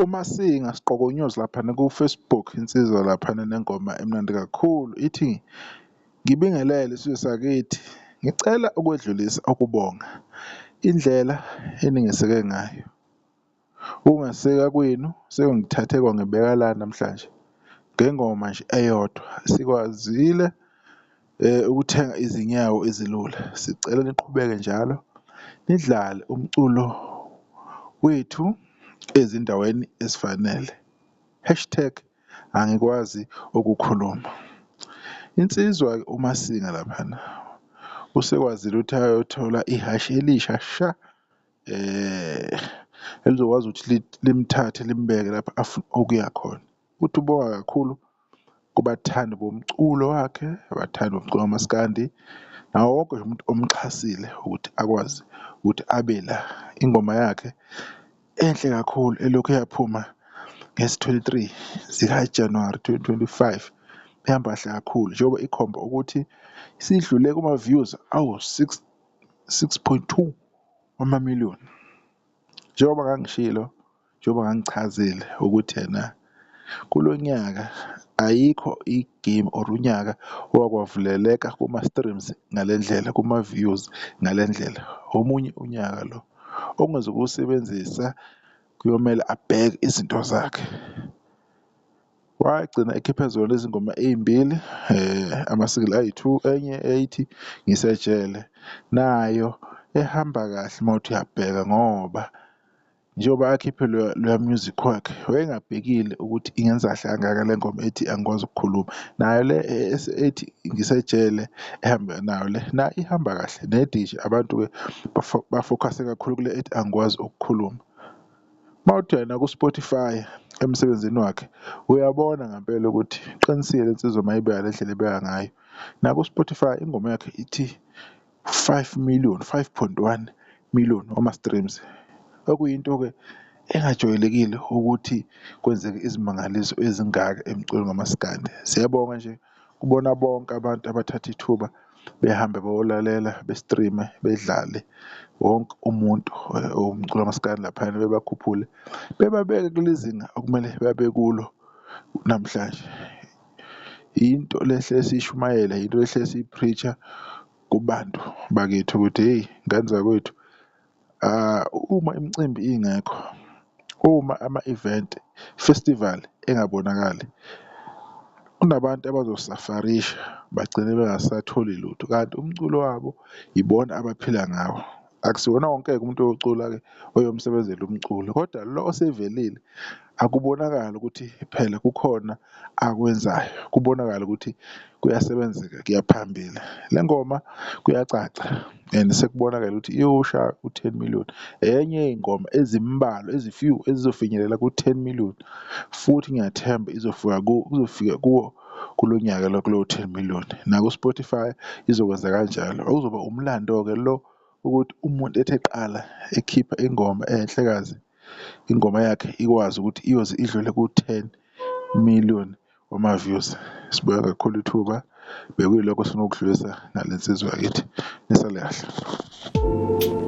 uMasinga Siqokonyozi laphana ku-Facebook insizwa laphana nengoma emnandi kakhulu ithi, ngibingelele isizwe sakithi, ngicela ukwedlulisa ukubonga indlela eningeseke ngayo. Ukungaseka kwenu sekungithathe kwangibeka la namhlanje. Ngengoma nje eyodwa sikwazile ukuthenga izinyawo ezilula. Sicela niqhubeke njalo nidlale umculo wethu ezindaweni ezifanele. Hashtag angikwazi ukukhuluma. Insizwa uMasinga laphana usekwazile ukuthi ayothola ihhashi elisha sha elizokwazi ukuthi limthathe limbeke lapha afuna ukuya khona. Uthi ubonga kakhulu kubathandi bomculo wakhe, abathandi bomculo kamaskandi, nawo wonke nje umuntu omxhasile ukuthi akwazi ukuthi abe la. Ingoma yakhe enhle kakhulu elokhu yaphuma ngezi-23 zikaJanuwari 2025 ihamba kahle kakhulu njengoba ikhomba ukuthi isidlule kuma-views awu-6.2 wamamiliyoni. Njengoba ngangishilo, njengoba ngangichazile ukuthi yena kulo nyaka ayikho igame or unyaka owakwavuleleka kuma-streams ngale ndlela, kuma-views ngale ndlela. Omunye unyaka lo ongezukuwusebenzisa kuyomele abheke izinto zakhe. Wagcina ekhiphe zona izingoma ey'mbili, ama-single ayi-2, enye eyithi ngisejele, nayo ehamba kahle mawuthi uyabheka ngoba njengoba akhiphe loya music wakhe wayengabhekile ukuthi ingenza kahle kangaka le ngoma ethi angikwazi ukukhuluma. Nayo le ethi ngisejele ehamba nayo le nayo ihamba kahle. Ne-DJ abantu-ke bafokhase kakhulu kule ethi angikwazi ukukhuluma. Mawuthi yena ku-Spotify emsebenzini wakhe uyabona ngempela ukuthi uqinisile insizwa mayibeka le ndlela ebeka ngayo. Naku-Spotify ingoma yakhe ithi 5.1 million wama-streams. Okuyinto-ke engajwayelekile ukuthi kwenzeke izimangaliso ezingaka emculweni kamaskandi. Siyabonga nje kubona bonke abantu abathatha ithuba behambe bayolalela, be-stream-e, bedlale. Wonke umuntu umculo kamaskandi laphayana bebakhuphule, bebabeke kule zinga okumele babe kulo namhlanje. Into lehle esiyishumayela, into lehle esiyi-preach-a kubantu bakithi ukuthi hheyi, ngane zakwethu, uma imicimbi ingekho, uma ama-event, festival engabonakali, kunabantu abazosafarisha bagcine bengasatholi lutho, kanti umculo wabo ibona abaphila ngawo. Akusiwona wonke-ke umuntu oyocula-ke oyomsebenzela umculo, kodwa lo osevelile akubonakali ukuthi phela kukhona akwenzayo, kubonakala ukuthi kuyasebenzeka, kuya phambili. Le ngoma kuyacaca and sekubonakala ukuthi iyoshaya u-10 million. Enye yey'ngoma ezimbalwa ezi-few ezizofinyelela ku-10 million, futhi ngiyathemba kuzofika kuwo kulo nyaka lo kulowo 10 million. Naku-Spotify izokwenza kanjalo. Okuzoba umlando-ke lo ukuthi umuntu ethi eqala ekhipha ingoma enhlekazi, ingoma yakhe ikwazi ukuthi iyoze idlule ku-10 million wama-views. Sibonga kakhulu ithuba, bekuyilokho esifuna ukudlulisa ngale nsizwa yakithi. Nisale kahle.